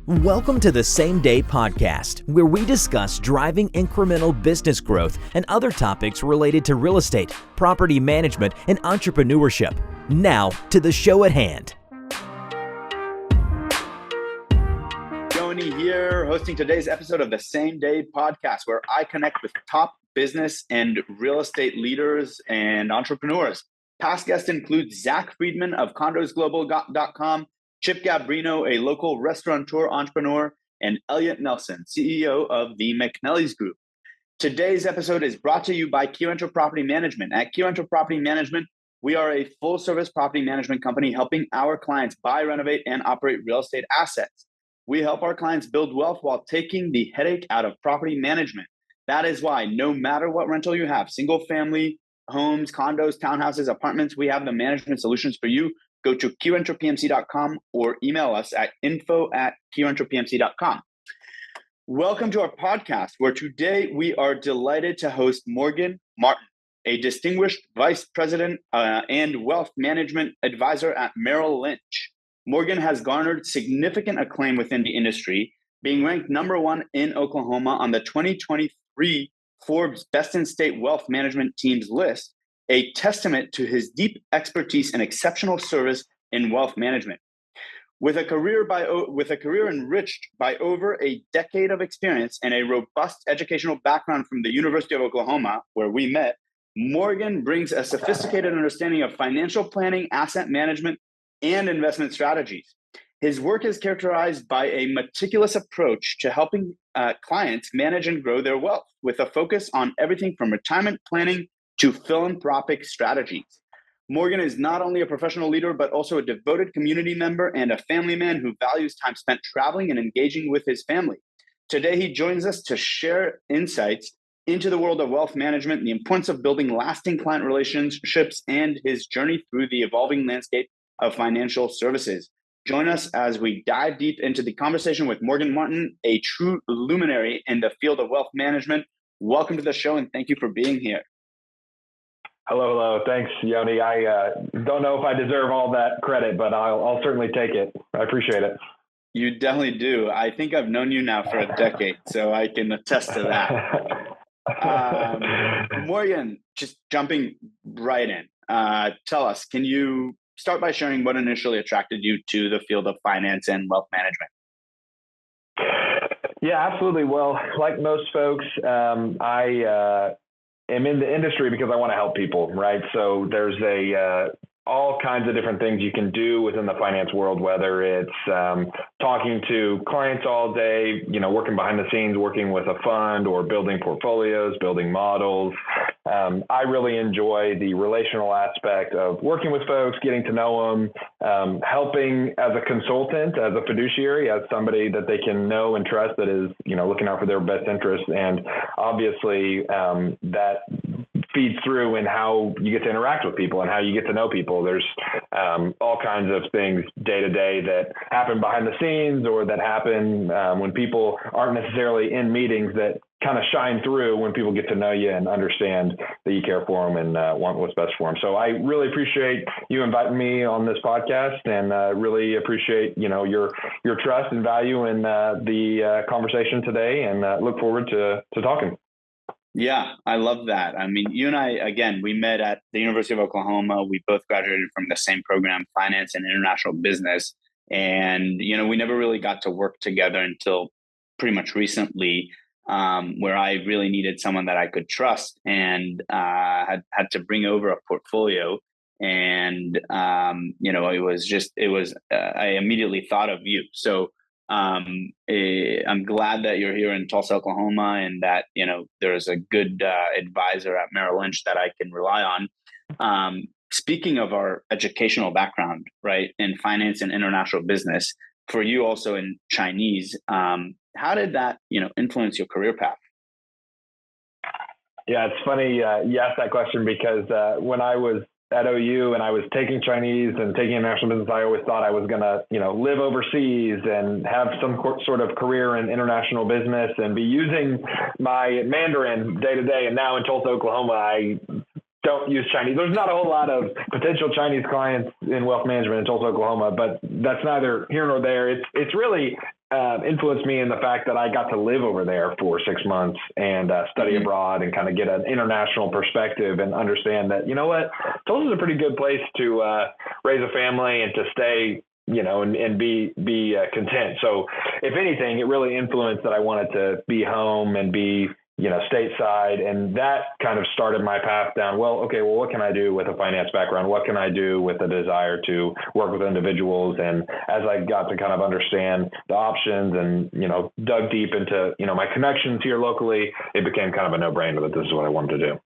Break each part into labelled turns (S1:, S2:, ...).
S1: Welcome to the Same Day Podcast, where we discuss driving incremental business growth and other topics related to real estate, property management, and entrepreneurship. Now to the show at hand.
S2: Joni here, hosting today's episode of the Same Day Podcast, where I connect with top business and real estate leaders and entrepreneurs. Past guests include Zach Friedman of CondosGlobal.com, Chip Gabrino, a local restaurateur entrepreneur, and Elliot Nelson, CEO of the McNelly's Group. Today's episode is brought to you by Keyrenter Property Management. At Keyrenter Property Management, we are a full-service property management company helping our clients buy, renovate, and operate real estate assets. We help our clients build wealth while taking the headache out of property management. That is why no matter what rental you have, single-family homes, condos, townhouses, apartments, we have the management solutions for you. Go to KeyrenterPMC.com or email us at info@KeyrenterPMC.com. Welcome to our podcast, where today we are delighted to host Morgan Martin, a distinguished vice president and wealth management advisor at Merrill Lynch. Morgan has garnered significant acclaim within the industry, being ranked number one in Oklahoma on the 2023 Forbes Best in State Wealth Management Teams list, a testament to his deep expertise and exceptional service in wealth management. With a career enriched by over a decade of experience and a robust educational background from the University of Oklahoma, where we met, Morgan brings a sophisticated understanding of financial planning, asset management, and investment strategies. His work is characterized by a meticulous approach to helping clients manage and grow their wealth, with a focus on everything from retirement planning to philanthropic strategies. Morgan is not only a professional leader, but also a devoted community member and a family man who values time spent traveling and engaging with his family. Today, he joins us to share insights into the world of wealth management, the importance of building lasting client relationships, and his journey through the evolving landscape of financial services. Join us as we dive deep into the conversation with Morgan Martin, a true luminary in the field of wealth management. Welcome to the show, and thank you for being here.
S3: Hello. Thanks, Yoni. I don't know if I deserve all that credit, but I'll certainly take it. I appreciate it.
S2: You definitely do. I think I've known you now for a decade, so I can attest to that. Morgan, just jumping right in, tell us, can you start by sharing what initially attracted you to the field of finance and wealth management?
S3: Yeah, absolutely. Well, like most folks, I am in the industry because I want to help people, right? So there's all kinds of different things you can do within the finance world, whether it's talking to clients all day, working behind the scenes, working with a fund, or building portfolios, building models. I really enjoy the relational aspect of working with folks, getting to know them, helping as a consultant, as a fiduciary, as somebody that they can know and trust that is, looking out for their best interests. And obviously that feeds through in how you get to interact with people and how you get to know people. There's all kinds of things day to day that happen behind the scenes, or that happen when people aren't necessarily in meetings, that kind of shine through when people get to know you and understand that you care for them and want what's best for them. So I really appreciate you inviting me on this podcast, and really appreciate, your trust and value in the conversation today, and look forward to talking.
S2: Yeah, I love that. I mean, you and I, again, we met at the University of Oklahoma. We both graduated from the same program, finance and international business. And, we never really got to work together until pretty much recently, where I really needed someone that I could trust, and had to bring over a portfolio. And, I immediately thought of you. So I'm glad that you're here in Tulsa, Oklahoma, and that, there's a good advisor at Merrill Lynch that I can rely on. Speaking of our educational background, right, in finance and international business, for you also in Chinese, how did that, influence your career path?
S3: Yeah, it's funny you asked that question, because when I was at OU and I was taking Chinese and taking international business, I always thought I was going to, live overseas and have some sort of career in international business and be using my Mandarin day to day. And now in Tulsa, Oklahoma, I don't use Chinese. There's not a whole lot of potential Chinese clients in wealth management in Tulsa, Oklahoma, but that's neither here nor there. It's really influenced me in the fact that I got to live over there for 6 months and study abroad and kind of get an international perspective and understand that, you know what, Tulsa is a pretty good place to raise a family and to stay, and be content. So if anything, it really influenced that I wanted to be home and be, stateside. And that kind of started my path down. Well, what can I do with a finance background? What can I do with a desire to work with individuals? And as I got to kind of understand the options and, dug deep into, my connections here locally, it became kind of a no-brainer that this is what I wanted to do.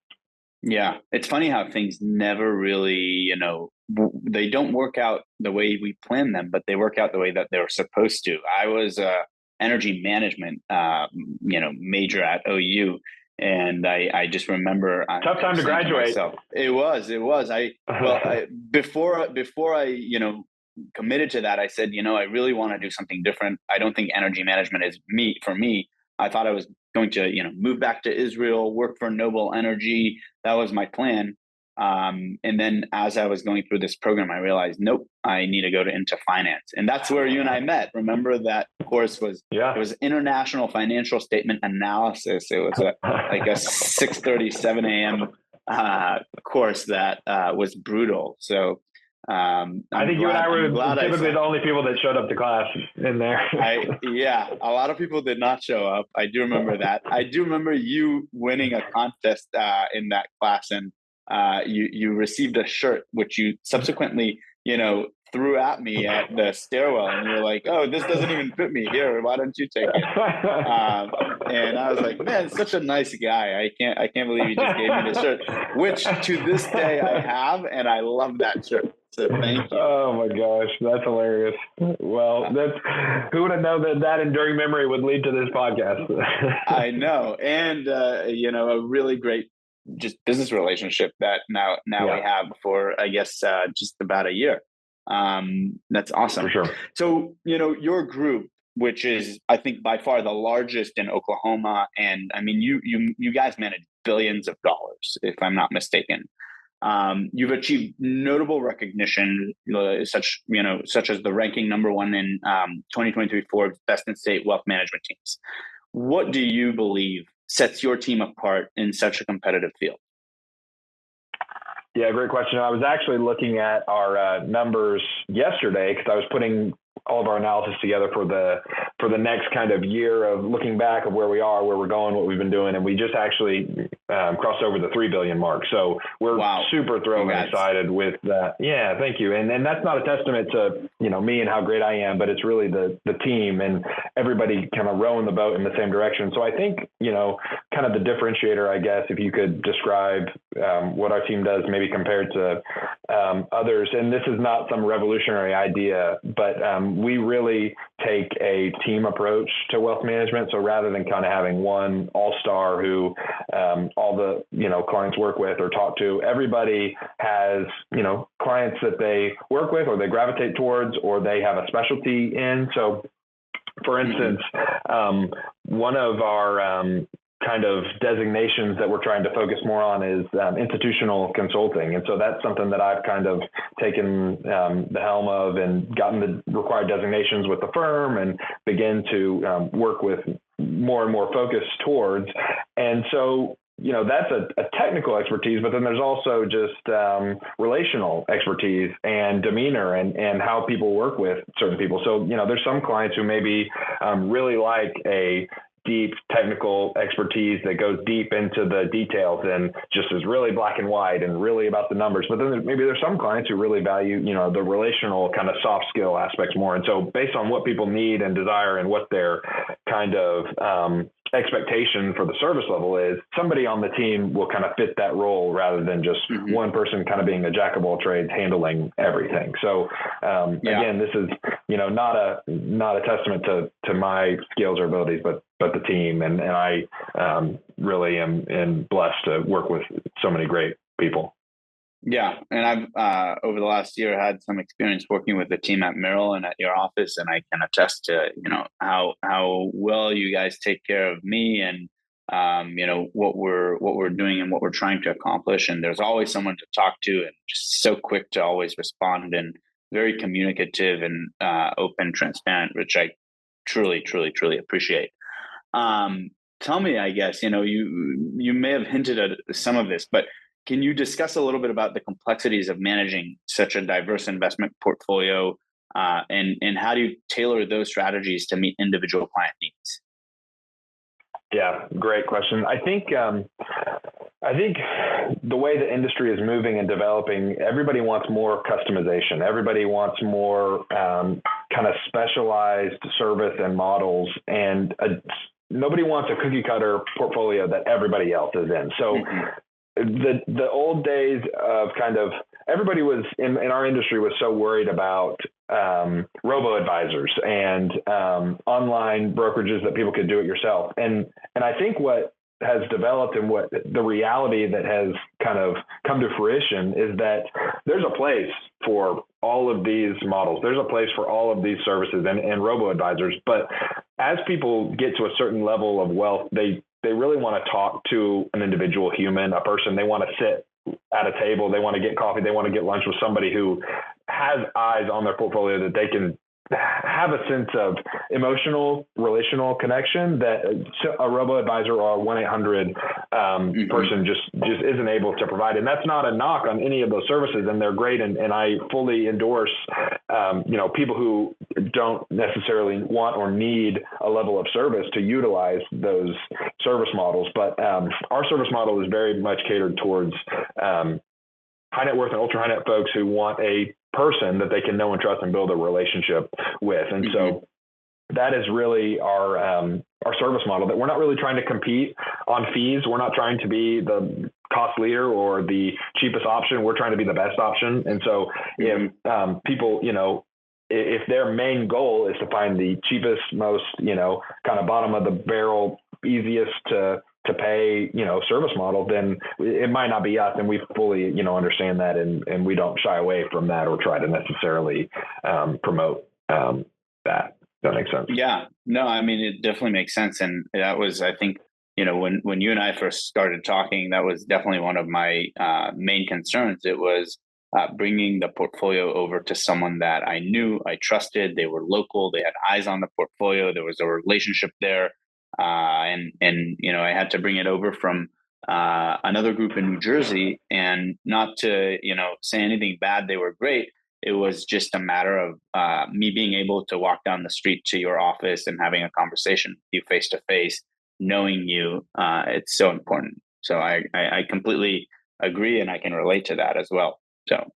S2: Yeah. It's funny how things never really, they don't work out the way we plan them, but they work out the way that they're supposed to. I was energy management, major at OU. And I just remember
S3: tough time to graduate.
S2: It was. Before I, committed to that, I said, I really want to do something different. I don't think energy management is for me. I thought I was going to, move back to Israel, work for Noble Energy. That was my plan. And then as I was going through this program, I realized, nope, I need to go into finance. And that's where you and I met. Remember that course it was International Financial Statement Analysis. It was like a 6:30, 7 a.m. Course that was brutal. So
S3: I think you and I were typically the only people that showed up to class in there.
S2: A lot of people did not show up. I do remember that. I do remember you winning a contest in that class, and you received a shirt, which you subsequently, threw at me at the stairwell, and you're like, "Oh, this doesn't even fit me. Here, why don't you take it?" And I was like, "Man, such a nice guy. I can't believe he just gave me this shirt," which to this day I have, and I love that shirt. So thank you.
S3: Oh my gosh, that's hilarious. Well, who would have known that enduring memory would lead to this podcast?
S2: I know, and a really great just business relationship that now we have for I guess just about a year. That's awesome.
S3: For sure.
S2: So your group, which is I think by far the largest in Oklahoma, and I mean you guys manage billions of dollars, if I'm not mistaken. You've achieved notable recognition, such as the ranking #1 in 2023 Forbes Best in State Wealth Management Teams. What do you believe sets your team apart in such a competitive field?
S3: Yeah, great question. I was actually looking at our numbers yesterday because I was putting all of our analysis together for the next kind of year of looking back of where we are, where we're going, what we've been doing. And we just actually crossed over the 3 billion mark. So we're super thrilled and excited with that. Yeah, thank you. And that's not a testament to, me and how great I am, but it's really the team and everybody kind of rowing the boat in the same direction. So I think, kind of the differentiator, I guess, if you could describe what our team does, maybe compared to others. And this is not some revolutionary idea, but we really take a team approach to wealth management. So rather than kind of having one all-star who all the clients work with or talk to, everybody has clients that they work with or they gravitate towards or they have a specialty in. So for instance, one of our kind of designations that we're trying to focus more on is institutional consulting. And so that's something that I've kind of taken the helm of and gotten the required designations with the firm and begin to work with more and more focus towards. And so, that's a technical expertise, but then there's also just relational expertise and demeanor and how people work with certain people. So, there's some clients who maybe really like a deep technical expertise that goes deep into the details and just is really black and white and really about the numbers. But then there's some clients who really value, the relational kind of soft skill aspects more. And so based on what people need and desire and what their kind of expectation for the service level is, somebody on the team will kind of fit that role rather than just one person kind of being a jack of all trades handling everything. So again, this is, not a testament to my skills or abilities, but the team. And I really am blessed to work with so many great people.
S2: Yeah. And I've, over the last year, had some experience working with the team at Merrill and at your office. And I can attest to, how well you guys take care of me and, what we're doing and what we're trying to accomplish. And there's always someone to talk to and just so quick to always respond and very communicative and open, transparent, which I Truly, truly, truly appreciate. Tell me, I guess, you may have hinted at some of this, but can you discuss a little bit about the complexities of managing such a diverse investment portfolio, and how do you tailor those strategies to meet individual client needs?
S3: Yeah, great question. I think the way the industry is moving and developing, everybody wants more customization. Everybody wants more kind of specialized service and models, and nobody wants a cookie cutter portfolio that everybody else is in. So the old days of kind of everybody was in our industry was so worried about robo advisors and online brokerages that people could do it yourself. And I think what has developed and what the reality that has kind of come to fruition is that there's a place for all of these models. There's a place for all of these services and robo advisors. But as people get to a certain level of wealth, they really want to talk to an individual human, a person. They want to sit at a table. They want to get coffee. They want to get lunch with somebody who has eyes on their portfolio that they can have a sense of emotional, relational connection that a robo-advisor or a 1-800 person just isn't able to provide. And that's not a knock on any of those services, and they're great. And I fully endorse, people who don't necessarily want or need a level of service to utilize those service models. But our service model is very much catered towards high net worth and ultra high net folks who want a person that they can know and trust and build a relationship with. And so that is really our service model, that we're not really trying to compete on fees. We're not trying to be the cost leader or the cheapest option. We're trying to be the best option. And so people, if their main goal is to find the cheapest, most, kind of bottom of the barrel, easiest to pay, service model, then it might not be us. And we fully, understand that. And we don't shy away from that or try to necessarily promote that. That makes sense.
S2: Yeah, no, I mean, it definitely makes sense. And that was, I think, when you and I first started talking, that was definitely one of my main concerns. It was bringing the portfolio over to someone that I knew, I trusted. They were local. They had eyes on the portfolio. There was a relationship there. And I had to bring it over from another group in New Jersey, and not to, say anything bad. They were great. It was just a matter of me being able to walk down the street to your office and having a conversation with you face to face, knowing you. It's so important. So I completely agree, and I can relate to that as well. So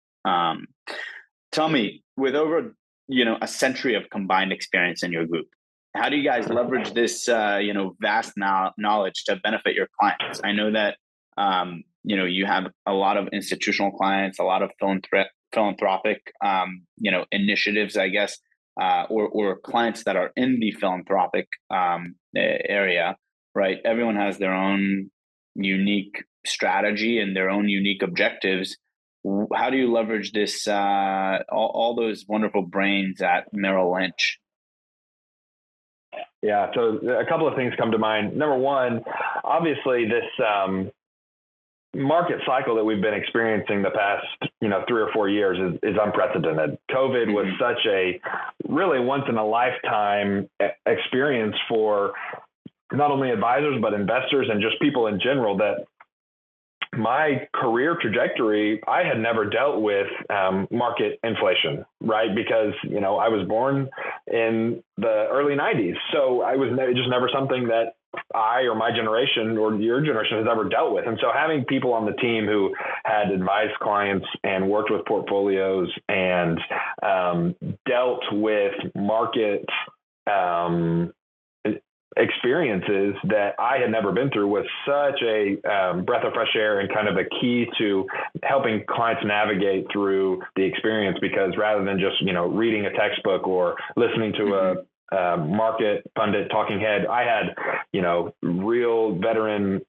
S2: tell me, with over, a century of combined experience in your group, how do you guys leverage this, vast knowledge to benefit your clients? I know that, you have a lot of institutional clients, a lot of philanthropic, initiatives, I guess, or clients that are in the philanthropic area, right? Everyone has their own unique strategy and their own unique objectives. How do you leverage this, all those wonderful brains at Merrill Lynch?
S3: Yeah, so a couple of things come to mind. Number one, obviously this market cycle that we've been experiencing the past, 3 or 4 years is unprecedented. COVID was such a really once in a lifetime experience for not only advisors, but investors and just people in general, that my career trajectory, I had never dealt with market inflation, right? Because, I was born in the early 90s. So I was just never something that I or my generation or your generation has ever dealt with. And so having people on the team who had advised clients and worked with portfolios and dealt with market experiences that I had never been through was such a breath of fresh air and kind of a key to helping clients navigate through the experience, because rather than just, reading a textbook or listening to a market pundit talking head, I had, real veteran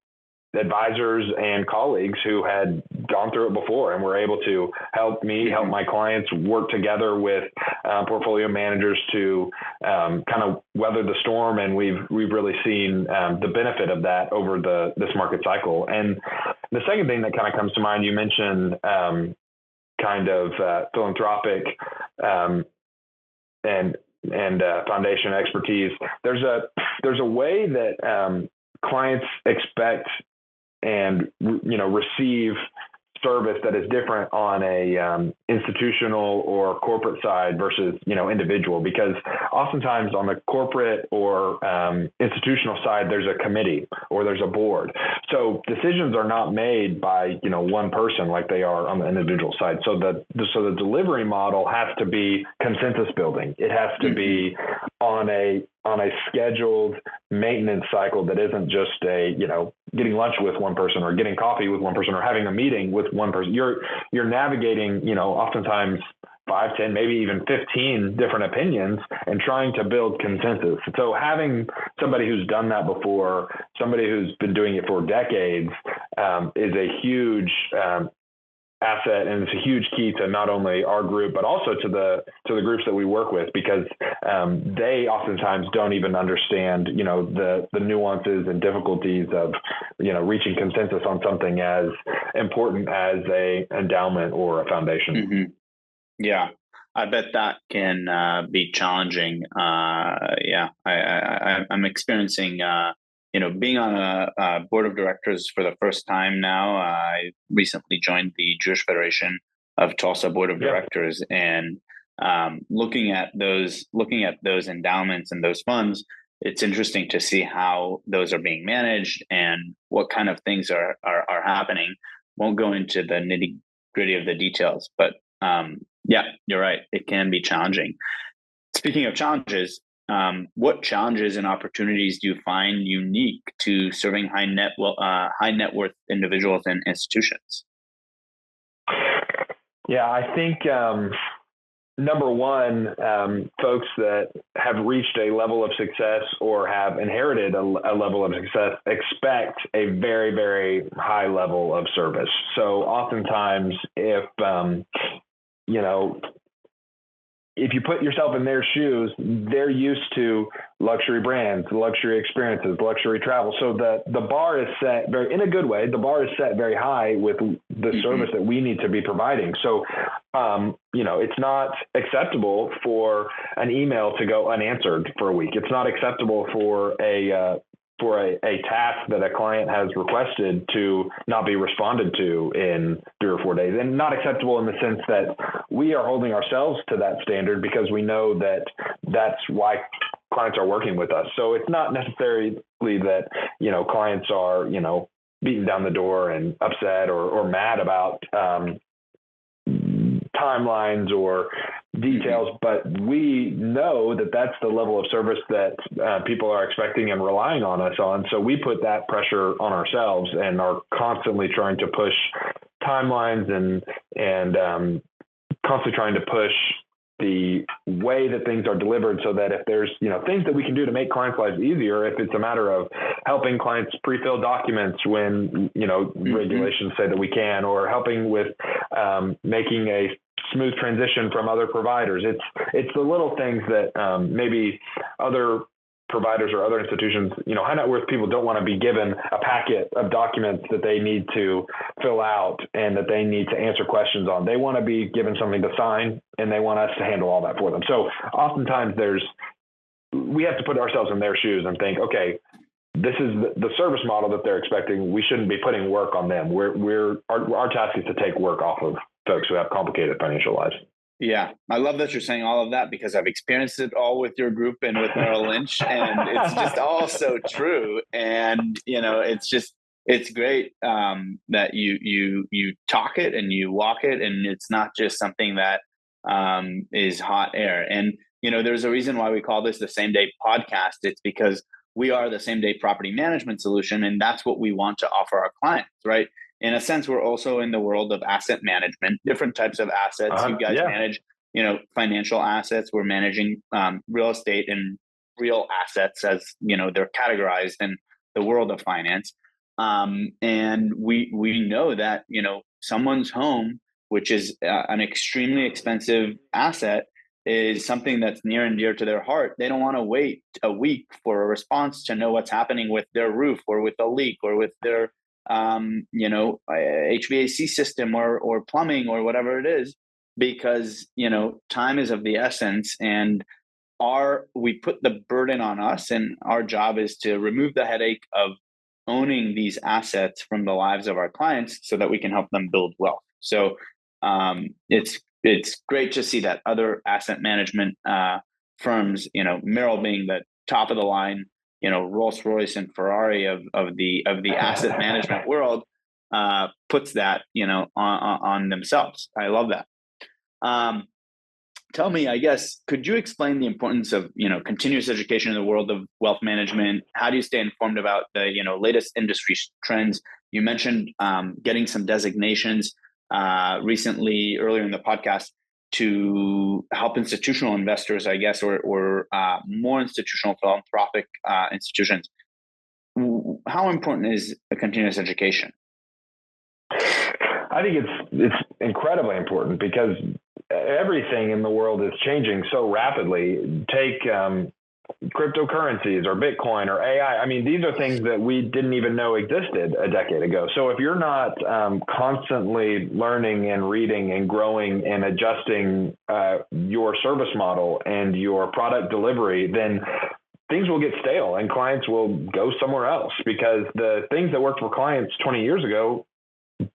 S3: advisors and colleagues who had gone through it before and were able to help me, help my clients work together with portfolio managers to kind of weather the storm. And we've really seen the benefit of that over this market cycle. And the second thing that kind of comes to mind, you mentioned kind of philanthropic and foundation expertise. There's a way that clients expect and receive service that is different on a institutional or corporate side versus individual, because oftentimes on the corporate or institutional side there's a committee or there's a board, so decisions are not made by one person like they are on the individual side. So the delivery model has to be consensus building. It has to be on a scheduled maintenance cycle that isn't just getting lunch with one person or getting coffee with one person or having a meeting with one person. You're navigating, oftentimes 5, 10, maybe even 15 different opinions and trying to build consensus. So having somebody who's done that before, somebody who's been doing it for decades, is a huge asset, and it's a huge key to not only our group but also to the groups that we work with, because they oftentimes don't even understand the nuances and difficulties of reaching consensus on something as important as a endowment or a foundation.
S2: Mm-hmm. Yeah, I bet that can be challenging. I'm experiencing being on a board of directors for the first time now. I recently joined the Jewish Federation of Tulsa board of directors, and looking at those endowments and those funds, it's interesting to see how those are being managed and what kind of things are happening. Won't go into the nitty gritty of the details, but you're right. It can be challenging. Speaking of challenges, what challenges and opportunities do you find unique to serving high net worth individuals and institutions? Yeah,
S3: I think number one, folks that have reached a level of success or have inherited a level of success expect a very, very high level of service. So oftentimes, if you put yourself in their shoes, they're used to luxury brands, luxury experiences, luxury travel. So the bar is set in a good way. The bar is set very high with the service that we need to be providing. So, it's not acceptable for an email to go unanswered for a week. It's not acceptable for a task that a client has requested to not be responded to in 3 or 4 days, and not acceptable in the sense that we are holding ourselves to that standard because we know that that's why clients are working with us. So it's not necessarily that, clients are, beating down the door and upset or mad about, timelines or details, but we know that that's the level of service that people are expecting and relying on us on. So we put that pressure on ourselves and are constantly trying to push timelines and constantly trying to push the way that things are delivered, so that if there's things that we can do to make clients' lives easier, if it's a matter of helping clients pre-fill documents when regulations say that we can, or helping with making a smooth transition from other providers, it's the little things that maybe other providers or other institutions, high net worth people don't want to be given a packet of documents that they need to fill out and that they need to answer questions on. They want to be given something to sign, and they want us to handle all that for them. So oftentimes we have to put ourselves in their shoes and think, okay, this is the service model that they're expecting. We shouldn't be putting work on them. Our task is to take work off of folks who have complicated financial lives.
S2: Yeah, I love that you're saying all of that, because I've experienced it all with your group and with Merrill Lynch, and it's just all so true. And it's great that you talk it and you walk it, and it's not just something that is hot air. And there's a reason why we call this the Same Day Podcast. It's because we are the same day property management solution, and that's what we want to offer our clients, right? In a sense, we're also in the world of asset management, different types of assets. You guys manage, financial assets. We're managing real estate and real assets, as they're categorized in the world of finance. And we know that someone's home, which is an extremely expensive asset, is something that's near and dear to their heart. They don't want to wait a week for a response to know what's happening with their roof or with a leak or with their HVAC system or plumbing or whatever it is, because time is of the essence, and we put the burden on us, and our job is to remove the headache of owning these assets from the lives of our clients so that we can help them build wealth. So it's great to see that other asset management firms, Merrill being the top of the line, Rolls Royce and Ferrari of the asset management world, puts that on themselves. I love that. Tell me, I guess, could you explain the importance of continuous education in the world of wealth management? How do you stay informed about the latest industry trends? You mentioned getting some designations recently earlier in the podcast to help institutional investors, I guess, or more institutional philanthropic institutions. How important is a continuous education?
S3: I think it's incredibly important because everything in the world is changing so rapidly. Take cryptocurrencies or Bitcoin or AI. I mean, these are things that we didn't even know existed a decade ago. So if you're not constantly learning and reading and growing and adjusting your service model and your product delivery, then things will get stale and clients will go somewhere else, because the things that worked for clients 20 years ago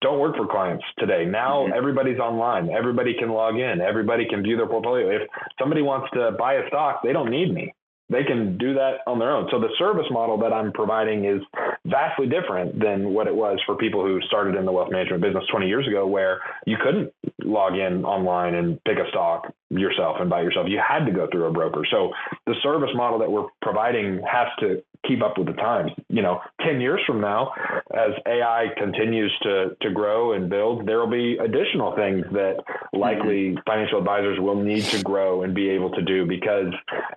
S3: don't work for clients today. Now everybody's online. Everybody can log in. Everybody can view their portfolio. If somebody wants to buy a stock, they don't need me. They can do that on their own. So the service model that I'm providing is vastly different than what it was for people who started in the wealth management business 20 years ago, where you couldn't log in online and pick a stock yourself and buy yourself. You had to go through a broker. So the service model that we're providing has to keep up with the times. 10 years from now, as AI continues to grow and build, there will be additional things that likely financial advisors will need to grow and be able to do, because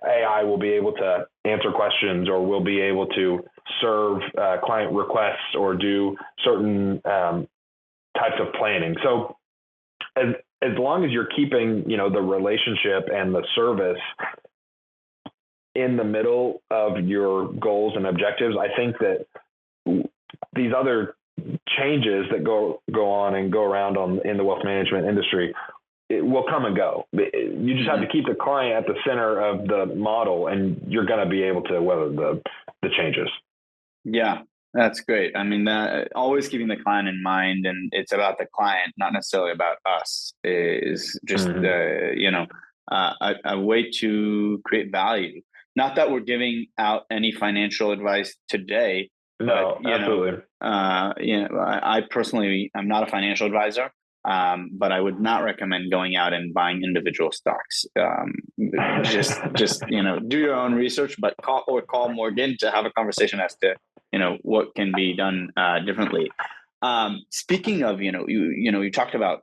S3: AI will be able to answer questions or will be able to serve client requests or do certain types of planning. So as long as you're keeping, the relationship and the service in the middle of your goals and objectives, I think that these other changes that go on and go around in the wealth management industry, it will come and go. You just have to keep the client at the center of the model, and you're going to be able to weather the changes.
S2: Yeah, that's great. I mean, always keeping the client in mind, and it's about the client, not necessarily about us, is just a way to create value. Not that we're giving out any financial advice today.
S3: No,
S2: but,
S3: absolutely.
S2: I personally, I'm not a financial advisor, but I would not recommend going out and buying individual stocks. Just do your own research, but call Morgan to have a conversation as to what can be done differently. Speaking of you talked about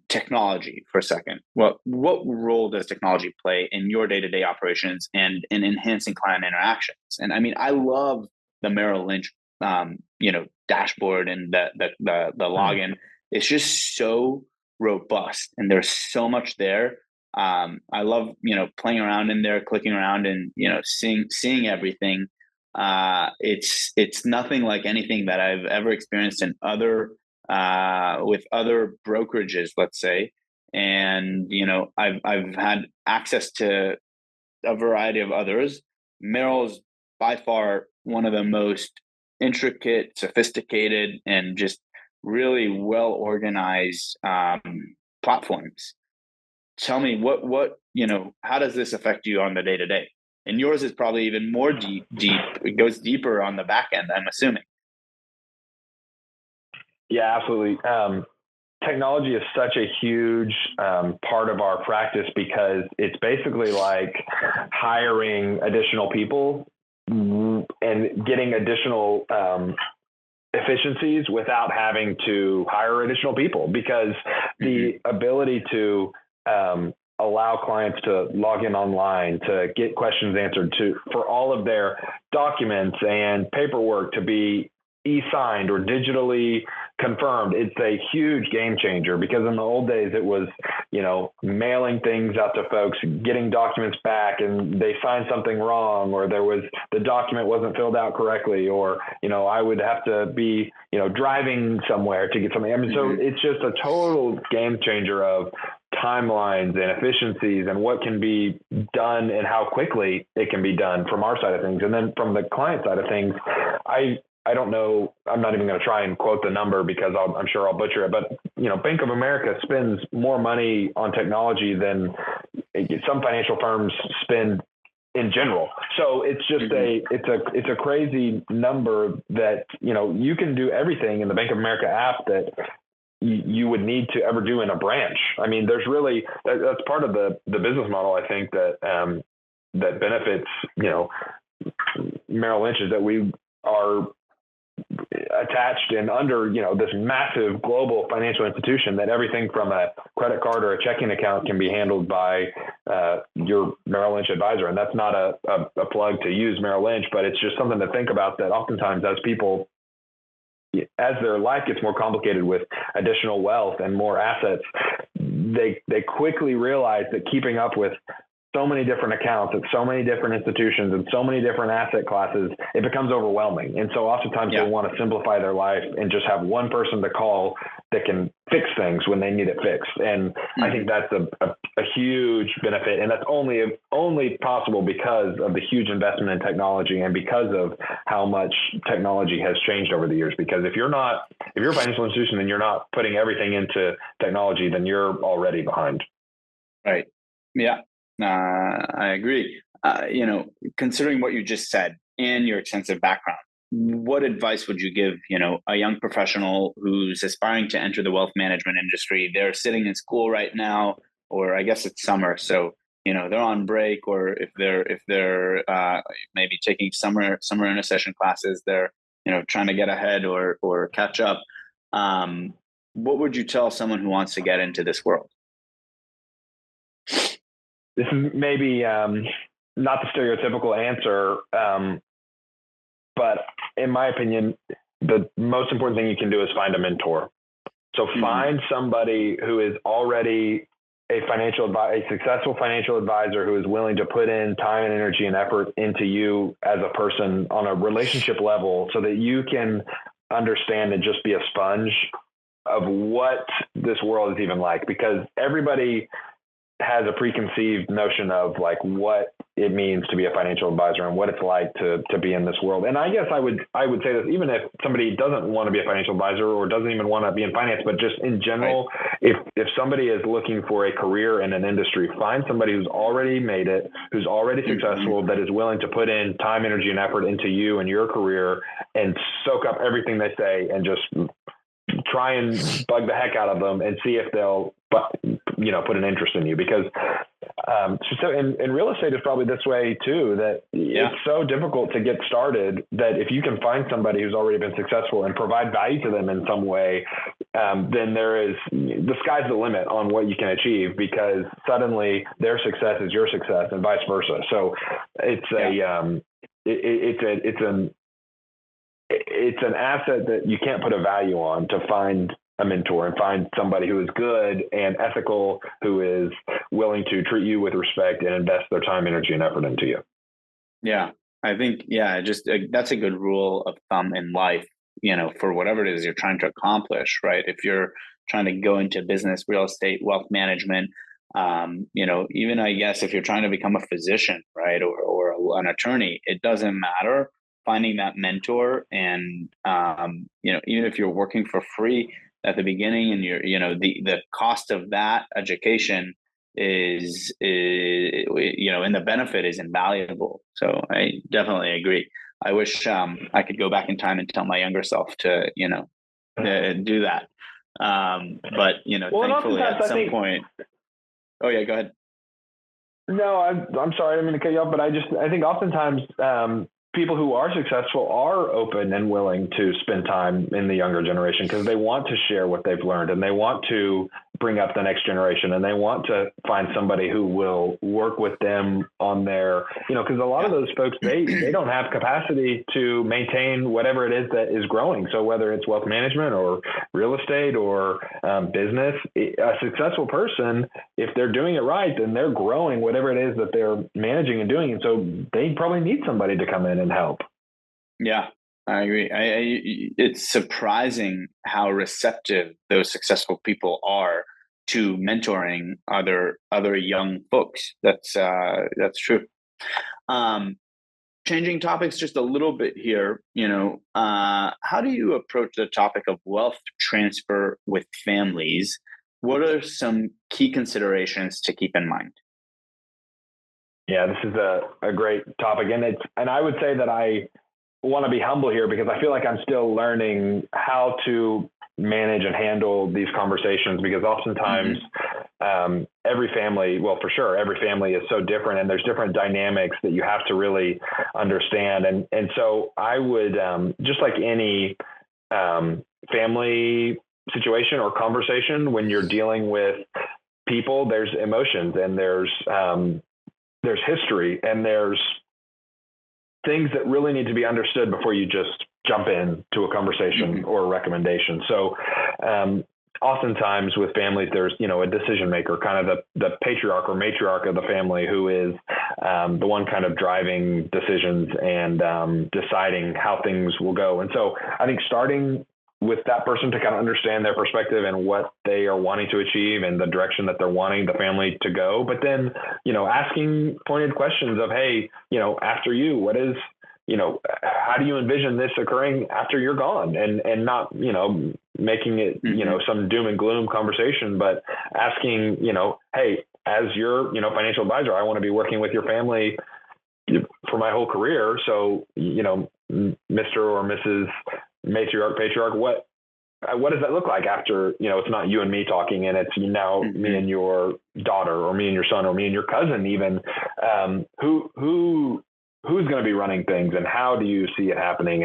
S2: technology for a second. What role does technology play in your day-to-day operations and in enhancing client interactions? And I mean, I love the Merrill Lynch dashboard and the login. It's just so robust, and there's so much there. I love playing around in there, clicking around, and seeing everything. It's nothing like anything that I've ever experienced in with other brokerages, let's say. And I've had access to a variety of others. Merrill's by far one of the most intricate, sophisticated, and just really well organized platforms. Tell me what how does this affect you on the day to day? And yours is probably even more deep. It goes deeper on the back end, I'm assuming.
S3: Yeah, absolutely. Technology is such a huge part of our practice, because it's basically like hiring additional people and getting additional efficiencies without having to hire additional people, because the ability to allow clients to log in online, to get questions answered, for all of their documents and paperwork to be e-signed or digitally confirmed. It's a huge game changer, because in the old days it was, mailing things out to folks, getting documents back and they signed something wrong, or the document wasn't filled out correctly, or, I would have to be, driving somewhere to get something. I mean, so it's just a total game changer of timelines and efficiencies and what can be done and how quickly it can be done from our side of things. And then from the client side of things, I don't know, I'm not even going to try and quote the number because I'm sure I'll butcher it, but Bank of America spends more money on technology than some financial firms spend in general. So it's just it's a crazy number that, you can do everything in the Bank of America app that you would need to ever do in a branch. I mean, there's really, that's part of the business model, I think, that benefits, Merrill Lynch, is that we are attached and under, this massive global financial institution, that everything from a credit card or a checking account can be handled by your Merrill Lynch advisor. And that's not a plug to use Merrill Lynch, but it's just something to think about, that oftentimes as their life gets more complicated with additional wealth and more assets, they quickly realize that keeping up with so many different accounts at so many different institutions and so many different asset classes, it becomes overwhelming. And so oftentimes they want to simplify their life and just have one person to call that can fix things when they need it fixed. And I think that's a huge benefit. And that's only possible because of the huge investment in technology and because of how much technology has changed over the years. Because if you're a financial institution and you're not putting everything into technology, then you're already behind.
S2: Right. Yeah. I agree. Considering what you just said and your extensive background, what advice would you give, a young professional who's aspiring to enter the wealth management industry? They're sitting in school right now, or I guess it's summer. So, they're on break, or if they're maybe taking summer intercession classes, they're, trying to get ahead or catch up. What would you tell someone who wants to get into this world?
S3: This is maybe not the stereotypical answer, but in my opinion, the most important thing you can do is find a mentor. So find somebody who is already a successful financial advisor who is willing to put in time and energy and effort into you as a person on a relationship level, so that you can understand and just be a sponge of what this world is even like, because everybody has a preconceived notion of like what it means to be a financial advisor and what it's like to be in this world. And I guess I would say this, even if somebody doesn't want to be a financial advisor or doesn't even want to be in finance, but just in general, right. If somebody is looking for a career in an industry, find somebody who's already made it, who's already successful, that is willing to put in time, energy, and effort into you and your career, and soak up everything they say and just try and bug the heck out of them and see if they'll, put an interest in you. Because so in real estate is probably this way too, that it's so difficult to get started, that if you can find somebody who's already been successful and provide value to them in some way, then the sky's the limit on what you can achieve, because suddenly their success is your success and vice versa. So it's an asset that you can't put a value on, to find a mentor and find somebody who is good and ethical, who is willing to treat you with respect and invest their time, energy, and effort into you.
S2: Yeah, I think, that's a good rule of thumb in life, for whatever it is you're trying to accomplish, right? If you're trying to go into business, real estate, wealth management, even I guess if you're trying to become a physician, right, or an attorney, it doesn't matter. Finding that mentor, and even if you're working for free at the beginning, and the cost of that education is and the benefit is invaluable. So I definitely agree. I wish I could go back in time and tell my younger self to do that. But thankfully at some point. Oh yeah, go ahead.
S3: No, I'm sorry, I didn't mean to cut you off, but I think oftentimes people who are successful are open and willing to spend time in the younger generation, because they want to share what they've learned, and they want to bring up the next generation, and they want to find somebody who will work with them on their, because a lot of those folks, they don't have capacity to maintain whatever it is that is growing. So whether it's wealth management or real estate or business, a successful person, if they're doing it right, then they're growing whatever it is that they're managing and doing. And so they probably need somebody to come in and help.
S2: Yeah, I agree. It's surprising how receptive those successful people are to mentoring other young folks. That's true. Changing topics just a little bit here, how do you approach the topic of wealth transfer with families? What are some key considerations to keep in mind?
S3: Yeah, this is a great topic, and I would say that I want to be humble here because I feel like I'm still learning how to manage and handle these conversations, because oftentimes every family, well, for sure, every family is so different, and there's different dynamics that you have to really understand. And so I would, just like any family situation or conversation, when you're dealing with people, there's emotions, and there's history, and there's things that really need to be understood before you just jump in to a conversation or a recommendation. So oftentimes with families, there's, a decision maker, kind of the patriarch or matriarch of the family, who is the one kind of driving decisions and deciding how things will go. And so I think starting with that person to kind of understand their perspective and what they are wanting to achieve and the direction that they're wanting the family to go. But then, asking pointed questions of, hey, after you, what is, how do you envision this occurring after you're gone? And not, making it, some doom and gloom conversation, but asking, hey, as your, financial advisor, I want to be working with your family for my whole career. So, Mr. or Mrs. Matriarch, patriarch, what does that look like after, it's not you and me talking, and it's now me and your daughter, or me and your son, or me and your cousin, even, who's going to be running things, and how do you see it happening?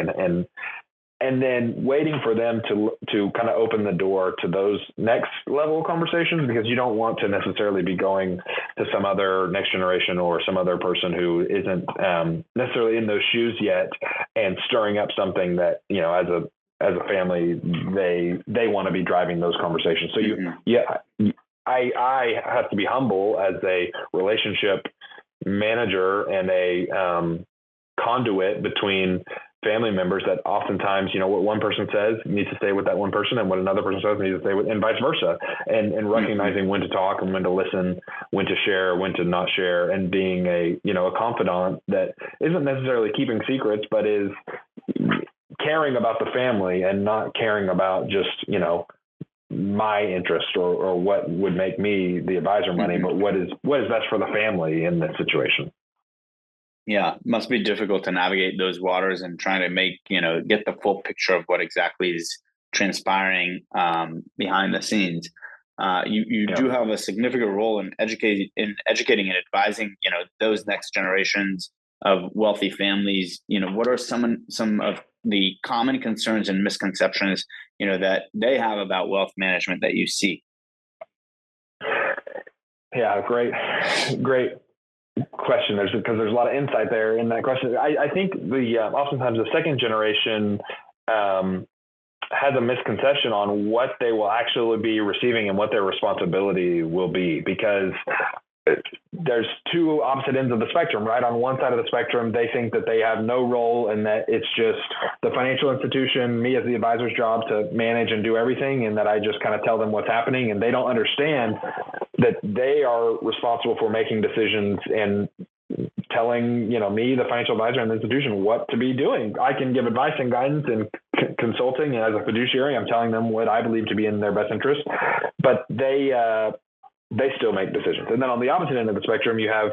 S3: And then waiting for them to kind of open the door to those next level conversations, because you don't want to necessarily be going to some other next generation or some other person who isn't necessarily in those shoes yet, and stirring up something that, as a family, they want to be driving those conversations. So I have to be humble as a relationship manager and a conduit between family members, that oftentimes, what one person says needs to stay with that one person, and what another person says needs to stay with, and vice versa, and recognizing when to talk and when to listen, when to share, when to not share, and being a confidant that isn't necessarily keeping secrets, but is caring about the family and not caring about just, my interest or what would make me the advisor money, but what is best for the family in this situation.
S2: Yeah, must be difficult to navigate those waters and trying to make, get the full picture of what exactly is transpiring behind the scenes. You do have a significant role in educating and advising, those next generations of wealthy families. What are some of the common concerns and misconceptions, that they have about wealth management that you see?
S3: Yeah, great question. Because there's a lot of insight there in that question. I think oftentimes the second generation has a misconception on what they will actually be receiving and what their responsibility will be, because there's two opposite ends of the spectrum, right? On one side of the spectrum, they think that they have no role and that it's just the financial institution, me as the advisor's job to manage and do everything, and that I just kind of tell them what's happening, and they don't understand that they are responsible for making decisions and telling, me, the financial advisor and the institution, what to be doing. I can give advice and guidance and consulting, and as a fiduciary, I'm telling them what I believe to be in their best interest, but they still make decisions. And then on the opposite end of the spectrum, you have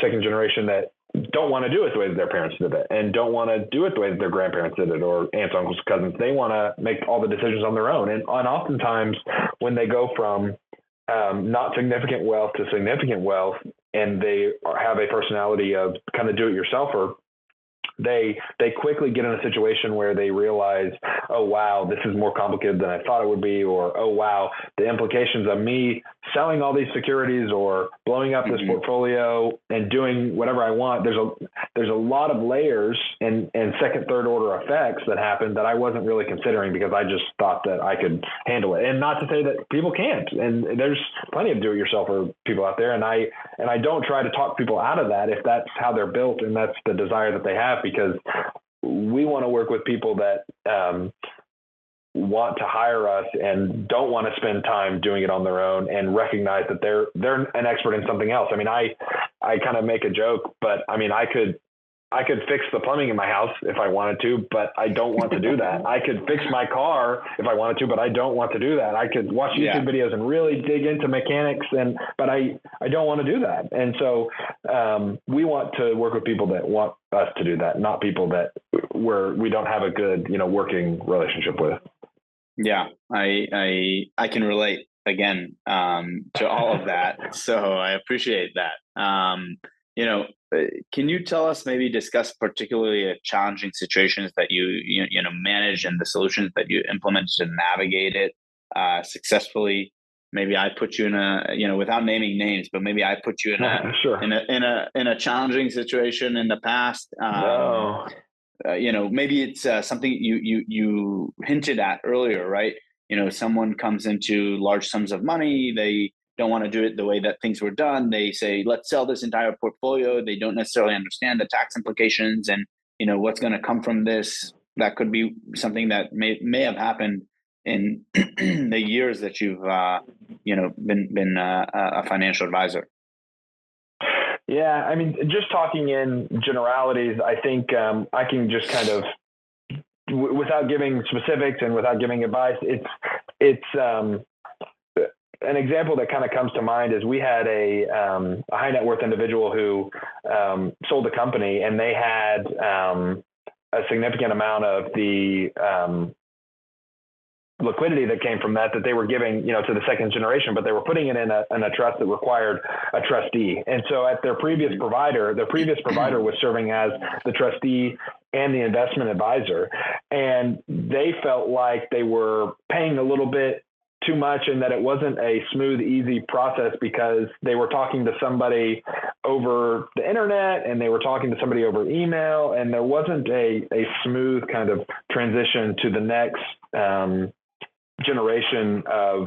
S3: second generation that don't want to do it the way that their parents did it, and don't want to do it the way that their grandparents did it, or aunts, uncles, cousins. They want to make all the decisions on their own. And oftentimes when they go from not significant wealth to significant wealth, and they have a personality of kind of do-it-yourselfer, they quickly get in a situation where they realize, oh, wow, this is more complicated than I thought it would be, or, oh, wow, the implications of me selling all these securities or blowing up this portfolio and doing whatever I want. There's a lot of layers and second, third order effects that happen that I wasn't really considering, because I just thought that I could handle it. And not to say that people can't. And there's plenty of do-it-yourselfer people out there. And I don't try to talk people out of that if that's how they're built and that's the desire that they have, because we want to work with people that want to hire us and don't want to spend time doing it on their own and recognize that they're an expert in something else. I mean, I kind of make a joke, but I mean, I could fix the plumbing in my house if I wanted to, but I don't want to do that. I could fix my car if I wanted to, but I don't want to do that. I could watch YouTube videos and really dig into mechanics, but I don't want to do that. And so we want to work with people that want us to do that, not people that we don't have a good, working relationship with.
S2: Yeah, I can relate again to all of that. So I appreciate that. Can you tell us, maybe discuss particularly challenging situations that you manage and the solutions that you implement to navigate it successfully? Maybe I put you in a, without naming names, but maybe I put you in
S3: sure.
S2: in a challenging situation in the past.
S3: No.
S2: Maybe it's something you hinted at earlier, right? Someone comes into large sums of money. They don't want to do it the way that things were done. They say, let's sell this entire portfolio. They don't necessarily understand the tax implications and, what's going to come from this. That could be something that may have happened in the years that you've, been a financial advisor.
S3: Yeah. I mean, just talking in generalities, I think I can just kind of, without giving specifics and without giving advice, it's an example that kind of comes to mind is we had a high net worth individual who sold a company, and they had a significant amount of the liquidity that came from that they were giving, to the second generation, but they were putting it in a trust that required a trustee. And so at their previous provider was serving as the trustee and the investment advisor. And they felt like they were paying a little bit too much and that it wasn't a smooth, easy process because they were talking to somebody over the internet and they were talking to somebody over email, and there wasn't a smooth kind of transition to the next generation of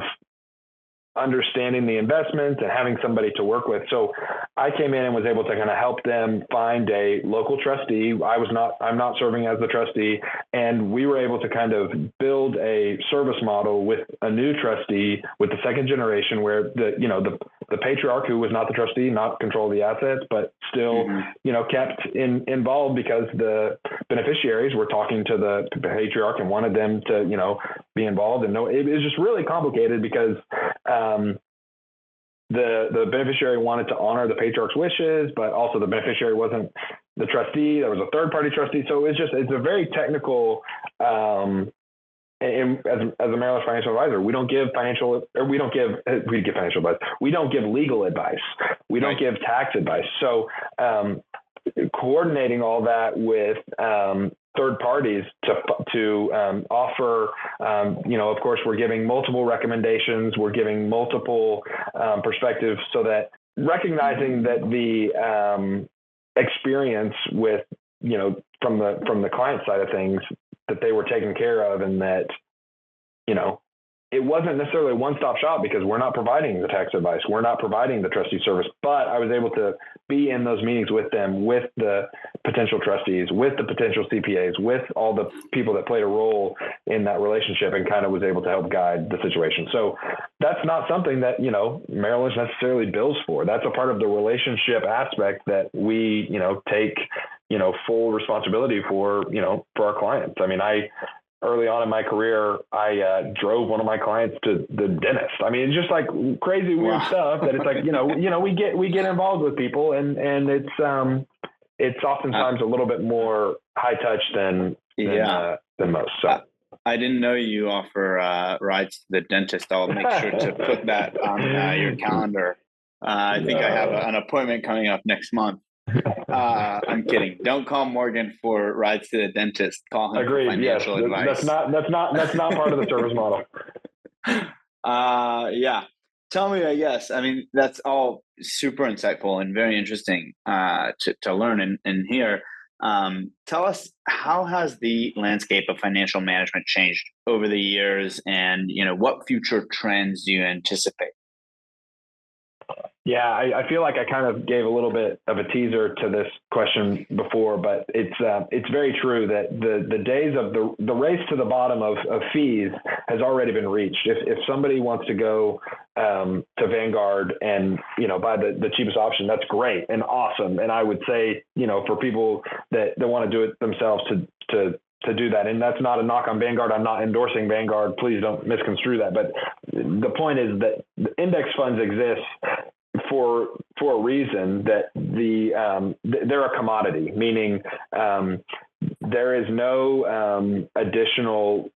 S3: understanding the investments and having somebody to work with. So I came in and was able to kind of help them find a local trustee. I'm not serving as the trustee. And we were able to kind of build a service model with a new trustee with the second generation where the patriarch, who was not the trustee, not control the assets, but still, kept involved because the beneficiaries were talking to the patriarch and wanted them to, be involved. And it was just really complicated because, the beneficiary wanted to honor the patriarch's wishes, but also the beneficiary wasn't the trustee. There was a third party trustee. So it's a very technical, and as a Merrill Lynch financial advisor, we don't give financial advice. We don't give legal advice. We don't give tax advice. So, coordinating all that with, third parties to offer, of course, we're giving multiple recommendations, we're giving multiple perspectives, so that recognizing that the experience with, from the client side of things, that they were taken care of, and that, it wasn't necessarily a one-stop shop because we're not providing the tax advice. We're not providing the trustee service, but I was able to be in those meetings with them, with the potential trustees, with the potential CPAs, with all the people that played a role in that relationship, and kind of was able to help guide the situation. So that's not something that, Merrill Lynch necessarily bills for. That's a part of the relationship aspect that we, take, full responsibility for our clients. I mean, early on in my career, I drove one of my clients to the dentist. I mean, it's just like crazy weird stuff that it's like, we get involved with people, and it's oftentimes a little bit more high touch than most. So
S2: I didn't know you offer rides to the dentist. I'll make sure to put that on your calendar. I think I have an appointment coming up next month. I'm kidding. Don't call Morgan for rides to the dentist. Call him for financial advice.
S3: That's not part of the service model.
S2: Yeah. Tell me, I guess. I mean, that's all super insightful and very interesting to learn and hear. Tell us, how has the landscape of financial management changed over the years, and what future trends do you anticipate?
S3: Yeah, I feel like I kind of gave a little bit of a teaser to this question before, but it's very true that the days of the race to the bottom of fees has already been reached. If somebody wants to go to Vanguard and buy the cheapest option, that's great and awesome. And I would say for people that want to do it themselves to do that. And that's not a knock on Vanguard. I'm not endorsing Vanguard. Please don't misconstrue that. But the point is that the index funds exist for a reason, that they're a commodity, meaning there is no additional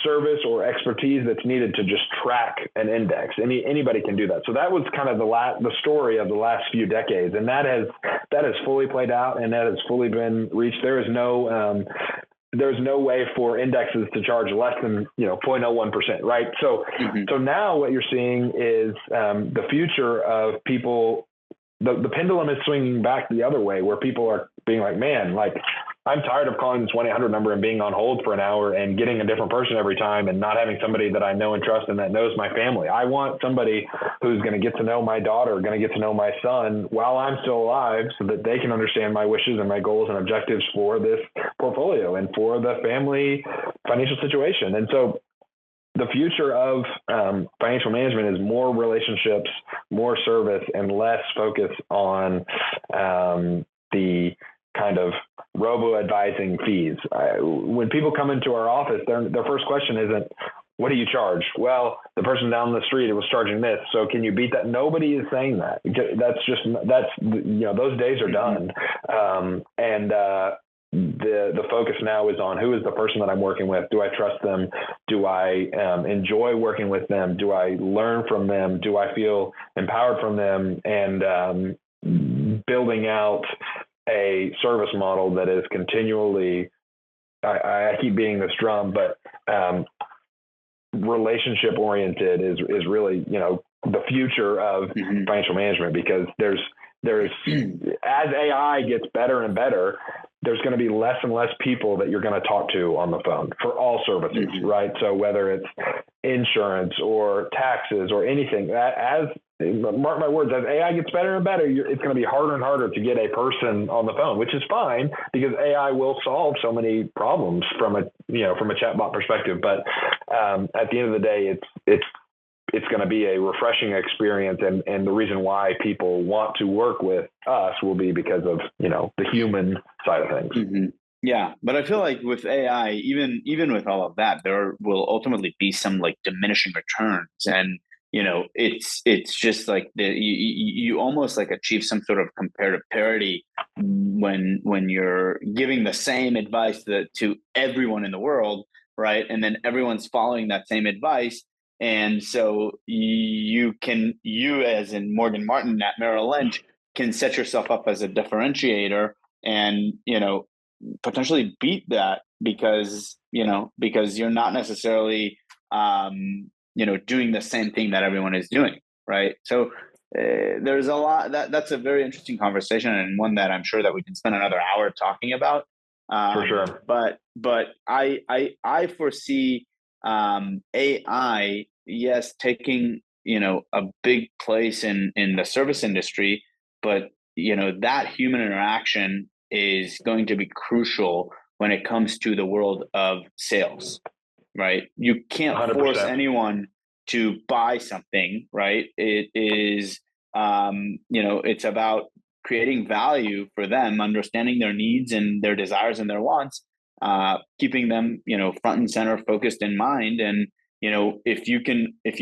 S3: service or expertise that's needed to just track an index. Anybody can do that. So that was kind of the story of the last few decades, and that has fully played out, and that has fully been reached. There's no way for indexes to charge less than 0.01%, right? So so now what you're seeing is the future of people. The pendulum is swinging back the other way, where people are being like, man, like, I'm tired of calling this 1-800 number and being on hold for an hour and getting a different person every time and not having somebody that I know and trust and that knows my family. I want somebody who's going to get to know my daughter, going to get to know my son while I'm still alive, so that they can understand my wishes and my goals and objectives for this portfolio and for the family financial situation. And so the future of financial management is more relationships, more service, and less focus on the kind of robo-advising fees. When people come into our office, their first question isn't, what do you charge? Well, the person down the street was charging this, so can you beat that? Nobody is saying that. Those days are done. The focus now is on, who is the person that I'm working with? Do I trust them? Do I enjoy working with them? Do I learn from them? Do I feel empowered from them? And building out a service model that is continually, I keep beating this drum, but relationship oriented is really, the future of financial management, because there's as AI gets better and better, there's going to be less and less people that you're going to talk to on the phone for all services, right? So whether it's insurance or taxes or anything, mark my words, as AI gets better and better, it's going to be harder and harder to get a person on the phone, which is fine, because AI will solve so many problems from a chatbot perspective. But at the end of the day, it's going to be a refreshing experience. And the reason why people want to work with us will be because of, the human side of things.
S2: Yeah. But I feel like with AI, even with all of that, there will ultimately be some like diminishing returns. And, it's just like you almost like achieve some sort of comparative parity when you're giving the same advice to everyone in the world, right? And then everyone's following that same advice. And so you as in Morgan Martin at Merrill Lynch can set yourself up as a differentiator and, potentially beat that because you're not necessarily, doing the same thing that everyone is doing. Right. So there's a lot that's a very interesting conversation, and one that I'm sure that we can spend another hour talking about.
S3: For sure.
S2: But I foresee AI, yes, taking, a big place in the service industry, but, that human interaction is going to be crucial when it comes to the world of sales, right? You can't
S3: 100%.
S2: force anyone to buy something, right? It is, it's about creating value for them, understanding their needs and their desires and their wants, keeping them, front and center, focused in mind. And, if you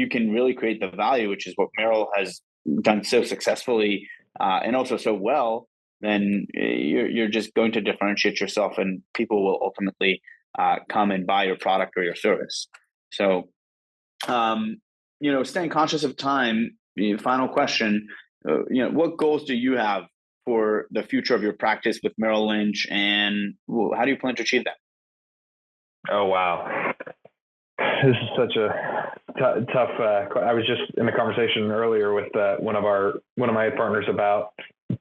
S2: can really create the value, which is what Merrill has done so successfully, and also so well, then you're just going to differentiate yourself, and people will ultimately come and buy your product or your service. So, staying conscious of time, final question, what goals do you have for the future of your practice with Merrill Lynch, and how do you plan to achieve that?
S3: Oh, wow. This is such a tough. I was just in a conversation earlier with one of my partners about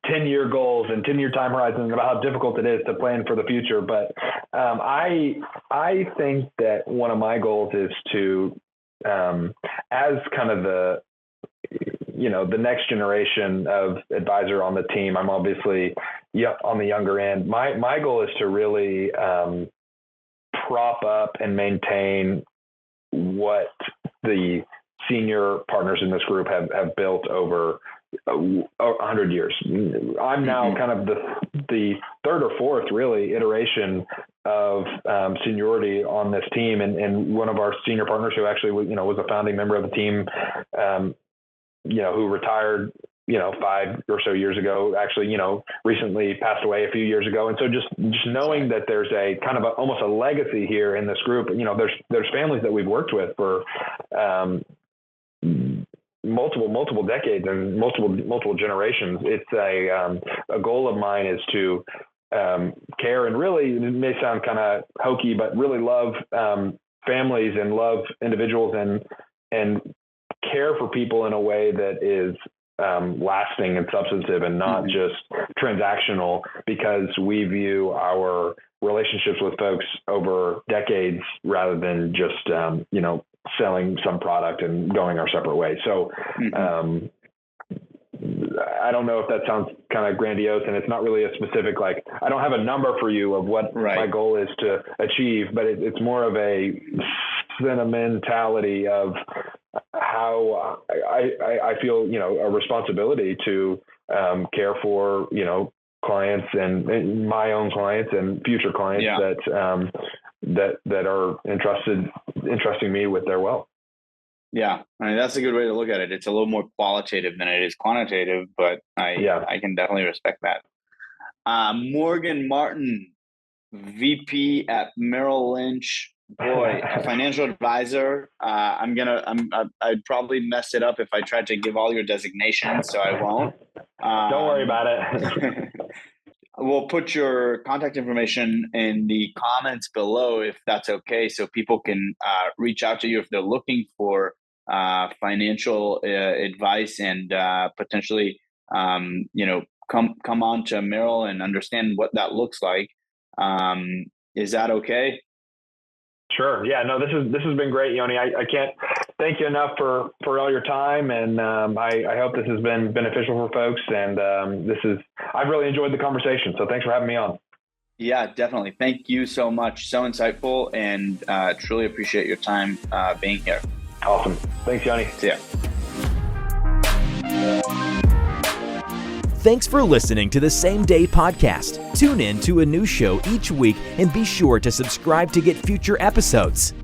S3: 10-year goals and 10-year time horizons, and about how difficult it is to plan for the future. But I think that one of my goals is to, as kind of the next generation of advisor on the team. I'm obviously on the younger end. My goal is to really prop up and maintain what the senior partners in this group have built over 100 years. I'm now kind of the third or fourth really iteration of seniority on this team, and one of our senior partners who actually was a founding member of the team, who retired 5 or so years ago, actually recently passed away a few years ago. And so just knowing that there's a kind of almost a legacy here in this group, there's families that we've worked with for multiple decades and multiple generations. It's a goal of mine is to care, and really, it may sound kind of hokey, but really love families and love individuals and care for people in a way that is lasting and substantive and not just transactional, because we view our relationships with folks over decades rather than just selling some product and going our separate ways. So I don't know if that sounds kind of grandiose, and it's not really a specific, I don't have a number for you of what my goal is to achieve, but it's more of a sentimentality of how I feel, a responsibility to care for, clients and my own clients and future clients that are entrusting me with their wealth.
S2: Yeah, I mean, that's a good way to look at it. It's a little more qualitative than it is quantitative, but I can definitely respect that. Morgan Martin, VP at Merrill Lynch. Boy, a financial advisor. I'd probably mess it up if I tried to give all your designations, so I won't.
S3: Don't worry about it.
S2: We'll put your contact information in the comments below if that's okay, so people can reach out to you if they're looking for financial advice and potentially come on to Merrill and understand what that looks like. Is that okay?
S3: Sure. Yeah, no, this has been great, Yoni. I can't thank you enough for all your time. And I hope this has been beneficial for folks. And I've really enjoyed the conversation. So thanks for having me on.
S2: Yeah, definitely. Thank you so much. So insightful, and truly appreciate your time being here.
S3: Awesome. Thanks, Yoni.
S2: See ya.
S1: Thanks for listening to the Same Day Podcast. Tune in to a new show each week and be sure to subscribe to get future episodes.